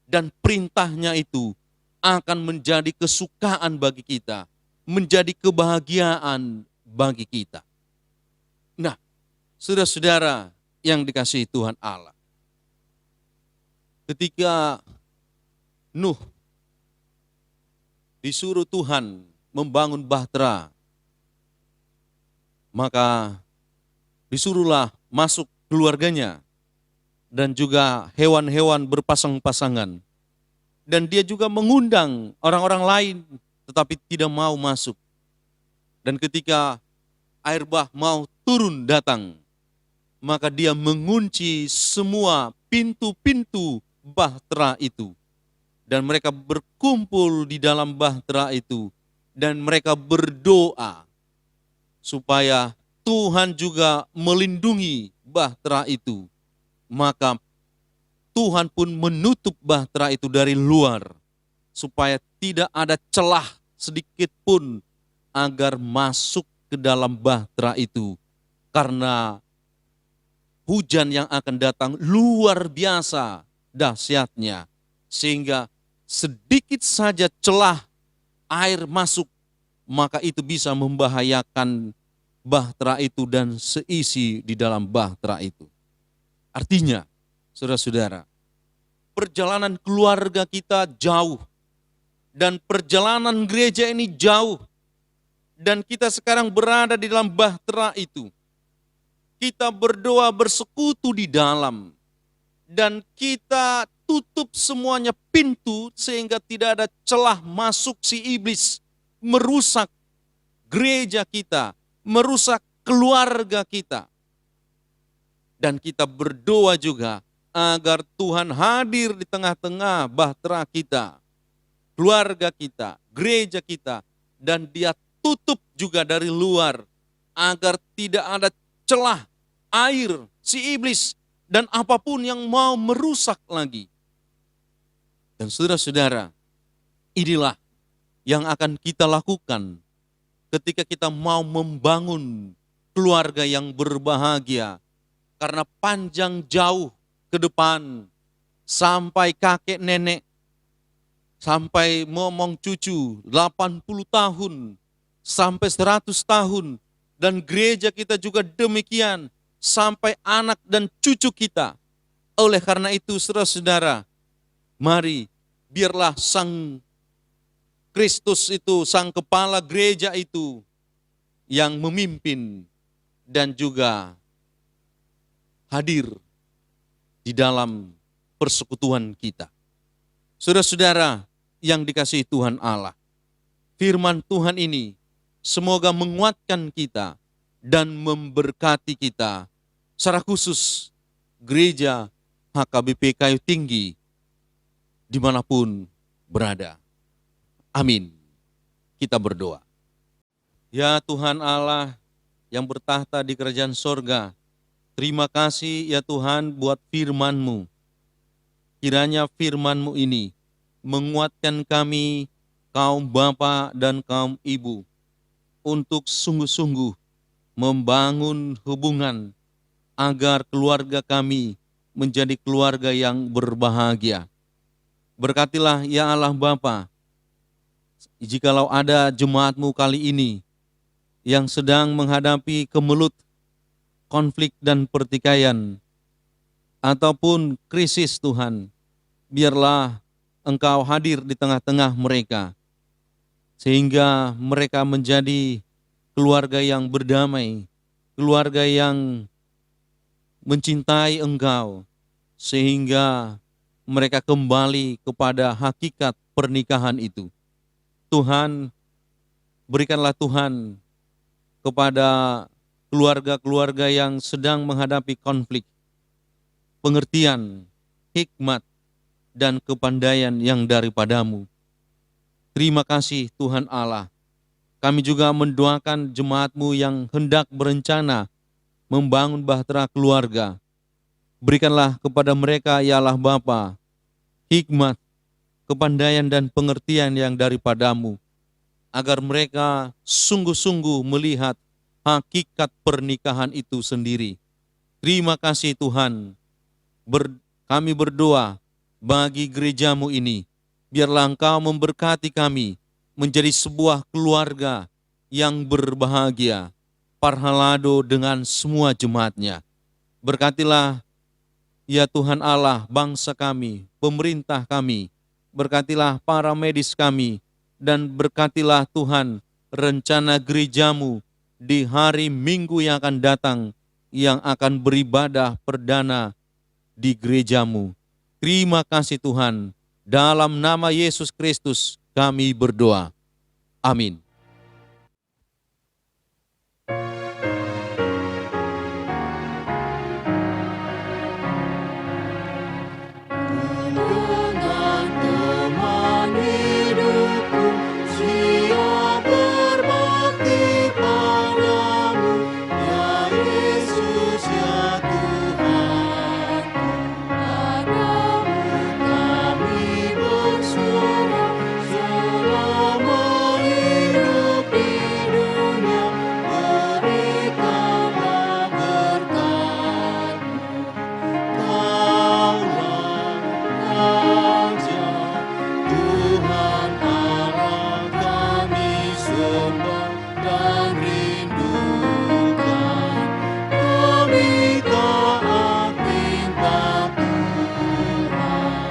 dan perintahnya itu akan menjadi kesukaan bagi kita, menjadi kebahagiaan bagi kita. Nah, saudara-saudara yang dikasihi Tuhan Allah, ketika Nuh disuruh Tuhan membangun bahtera, maka disuruhlah masuk keluarganya dan juga hewan-hewan berpasang-pasangan. Dan dia juga mengundang orang-orang lain tetapi tidak mau masuk. Dan ketika air bah mau turun datang, maka dia mengunci semua pintu-pintu bahtera itu. Dan mereka berkumpul di dalam bahtera itu. Dan mereka berdoa supaya Tuhan juga melindungi bahtera itu. Maka Tuhan pun menutup bahtera itu dari luar, supaya tidak ada celah sedikit pun agar masuk ke dalam bahtera itu. Karena hujan yang akan datang luar biasa dahsyatnya, sehingga sedikit saja celah air masuk, maka itu bisa membahayakan bahtera itu dan seisi di dalam bahtera itu. Artinya, saudara-saudara, perjalanan keluarga kita jauh, dan perjalanan gereja ini jauh, dan kita sekarang berada di dalam bahtera itu. Kita berdoa bersekutu di dalam, dan kita tutup semuanya pintu sehingga tidak ada celah masuk si iblis, merusak gereja kita, merusak keluarga kita. Dan kita berdoa juga agar Tuhan hadir di tengah-tengah bahtera kita, keluarga kita, gereja kita, dan Dia tutup juga dari luar agar tidak ada celah air si iblis dan apapun yang mau merusak lagi. Dan saudara-saudara, inilah yang akan kita lakukan ketika kita mau membangun keluarga yang berbahagia. Karena panjang jauh ke depan, sampai kakek nenek, sampai momong cucu, 80 tahun, sampai 100 tahun. Dan gereja kita juga demikian, sampai anak dan cucu kita. Oleh karena itu, saudara-saudara, mari biarlah Sang Kristus itu, Sang Kepala gereja itu, yang memimpin dan juga hadir di dalam persekutuan kita. Saudara-saudara yang dikasihi Tuhan Allah, firman Tuhan ini semoga menguatkan kita dan memberkati kita, secara khusus gereja HKBP Kayu Tinggi dimanapun berada. Amin. Kita berdoa. Ya Tuhan Allah yang bertahta di kerajaan sorga, terima kasih ya Tuhan buat firman-Mu. Kiranya firman-Mu ini menguatkan kami, kaum bapa dan kaum ibu, untuk sungguh-sungguh membangun hubungan agar keluarga kami menjadi keluarga yang berbahagia. Berkatilah ya Allah Bapa, jikalau ada jemaat-Mu kali ini yang sedang menghadapi kemelut, konflik dan pertikaian, ataupun krisis Tuhan, biarlah Engkau hadir di tengah-tengah mereka, sehingga mereka menjadi keluarga yang berdamai, keluarga yang mencintai Engkau, sehingga mereka kembali kepada hakikat pernikahan itu. Tuhan, berikanlah Tuhan kepada keluarga-keluarga yang sedang menghadapi konflik, pengertian, hikmat, dan kepandaian yang daripada-Mu. Terima kasih Tuhan Allah. Kami juga mendoakan jemaat-Mu yang hendak berencana membangun bahtera keluarga. Berikanlah kepada mereka ya Allah Bapa, hikmat, kepandaian dan pengertian yang daripada-Mu, agar mereka sungguh-sungguh melihat hakikat pernikahan itu sendiri. Terima kasih Tuhan. Kami berdoa bagi gereja-Mu ini, biarlah Engkau memberkati kami menjadi sebuah keluarga yang berbahagia, parhalado dengan semua jemaatnya. Berkatilah ya Tuhan Allah bangsa kami, pemerintah kami, berkatilah para medis kami, dan berkatilah Tuhan rencana gereja-Mu di hari Minggu yang akan datang, yang akan beribadah perdana di gereja-Mu. Terima kasih Tuhan, dalam nama Yesus Kristus kami berdoa. Amin. Dengan teman hidupku, siap berbakti padamu, ya Yesus ya Tuhanku. Padamu kami berserah, selama hidup di dunia, berikanlah berkat-Mu. Kaulah Raja, Tuhan Allah kami sembah dan rindukan. Kami taat minta Tuhan,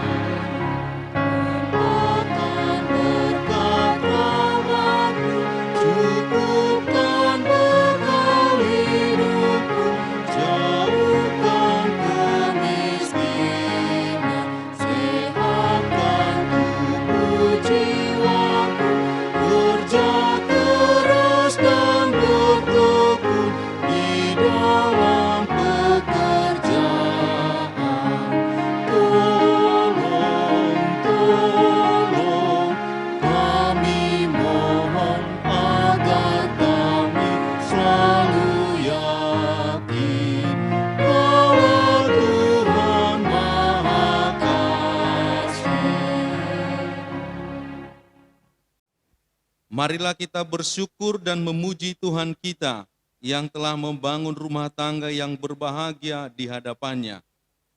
limpahkan berkat rahmat-Mu, cukupkan bekal hidupku, jauhkan kemiskinan, sehatkan tubuh jiwaku, kerja keras dan bertekun di dalam pekerjaan. Tolong, kami mohon agar kami selalu yakin bahwa Tuhan Maha Kasih. Marilah kita bersyukur dan memuji Tuhan kita yang telah membangun rumah tangga yang berbahagia di hadapannya.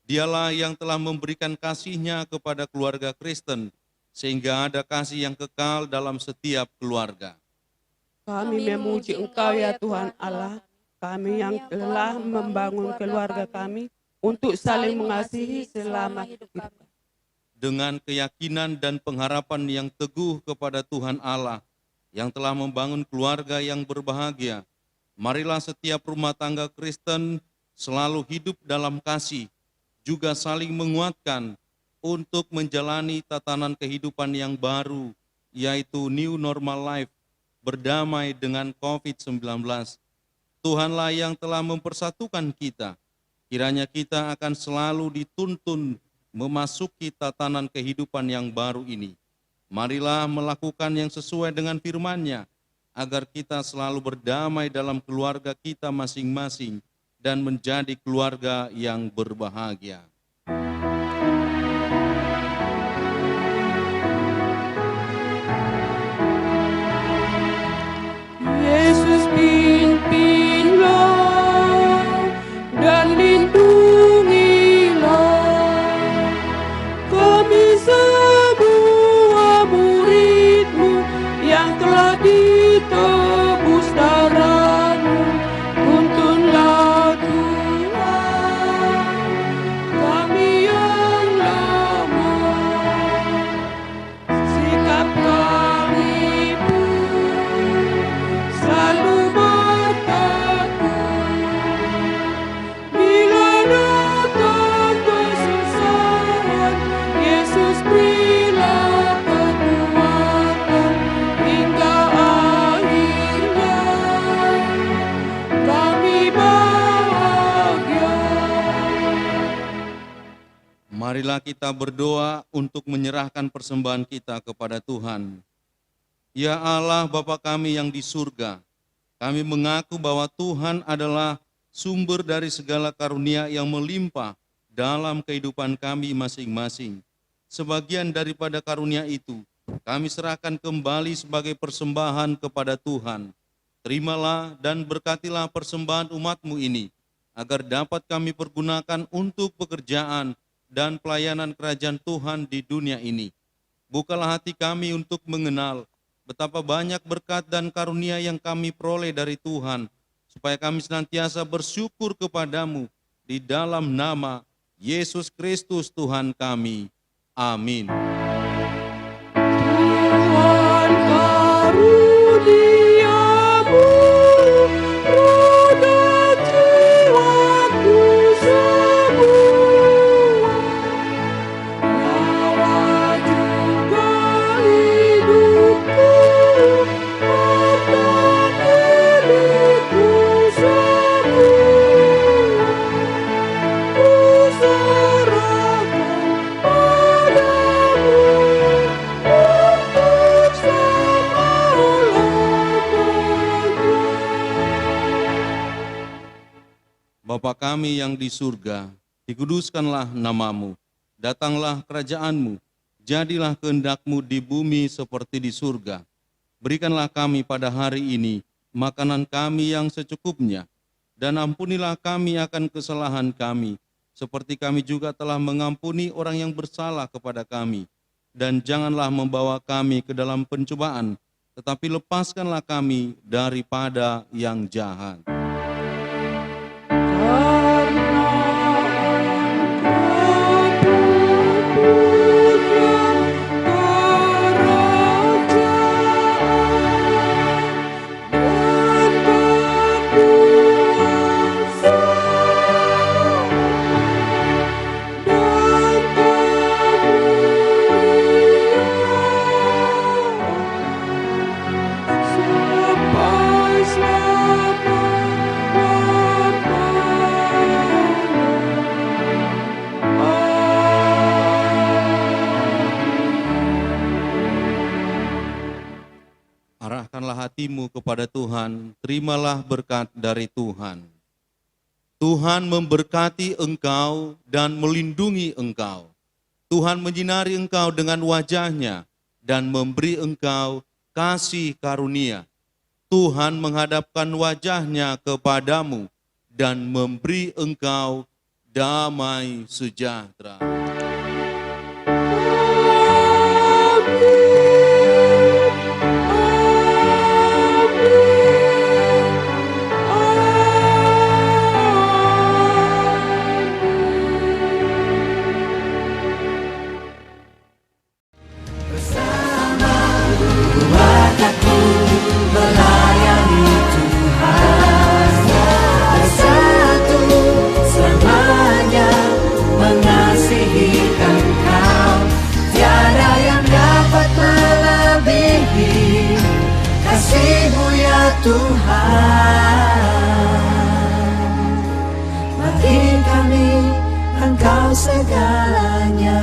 Dialah yang telah memberikan kasih-Nya kepada keluarga Kristen, sehingga ada kasih yang kekal dalam setiap keluarga. Kami memuji Engkau ya Tuhan Allah, kami yang telah membangun keluarga kami untuk saling mengasihi selama hidup kami. Dengan keyakinan dan pengharapan yang teguh kepada Tuhan Allah, yang telah membangun keluarga yang berbahagia, marilah setiap rumah tangga Kristen selalu hidup dalam kasih, juga saling menguatkan untuk menjalani tatanan kehidupan yang baru, yaitu new normal life, berdamai dengan COVID-19. Tuhanlah yang telah mempersatukan kita. Kiranya kita akan selalu dituntun memasuki tatanan kehidupan yang baru ini. Marilah melakukan yang sesuai dengan firman-Nya, agar kita selalu berdamai dalam keluarga kita masing-masing dan menjadi keluarga yang berbahagia. Yesus pimpinlah dan lindungilah kami semua murid-Mu yang telah ditebus darah-Mu. Tuntunlah Tuhan kami yang lemah, sikap kami pun selalu bertekun. Bila datang kesusahan, Yesus berilah kekuatan hingga akhirnya kami bahagia. Marilah kita berdoa untuk menyerahkan persembahan kita kepada Tuhan. Ya Allah Bapa kami yang di surga, kami mengaku bahwa Tuhan adalah sumber dari segala karunia yang melimpah dalam kehidupan kami masing-masing. Sebagian daripada karunia itu, kami serahkan kembali sebagai persembahan kepada Tuhan. Terimalah dan berkatilah persembahan umat-Mu ini, agar dapat kami pergunakan untuk pekerjaan dan pelayanan kerajaan Tuhan di dunia ini. Bukalah hati kami untuk mengenal betapa banyak berkat dan karunia yang kami peroleh dari Tuhan, supaya kami senantiasa bersyukur kepadamu di dalam nama Yesus Kristus Tuhan kami. Amin. Tuhan karuniamu, roda jiwaku semua, nyawa juga hidupku, harta milikku semua, ku serahkan padamu untuk selama-lamanya. Bapa kami yang di surga, dikuduskanlah namamu, datanglah kerajaan-Mu, jadilah kehendak-Mu di bumi seperti di surga. Berikanlah kami pada hari ini makanan kami yang secukupnya, dan ampunilah kami akan kesalahan kami, seperti kami juga telah mengampuni orang yang bersalah kepada kami. Dan janganlah membawa kami ke dalam pencobaan, tetapi lepaskanlah kami daripada yang jahat. Arahkanlah hatimu kepada Tuhan, terimalah berkat dari Tuhan. Tuhan memberkati engkau dan melindungi engkau. Tuhan menyinari engkau dengan wajah-Nya dan memberi engkau kasih karunia. Tuhan menghadapkan wajah-Nya kepadamu dan memberi engkau damai sejahtera. Tuhan, bagi kami Engkau segalanya.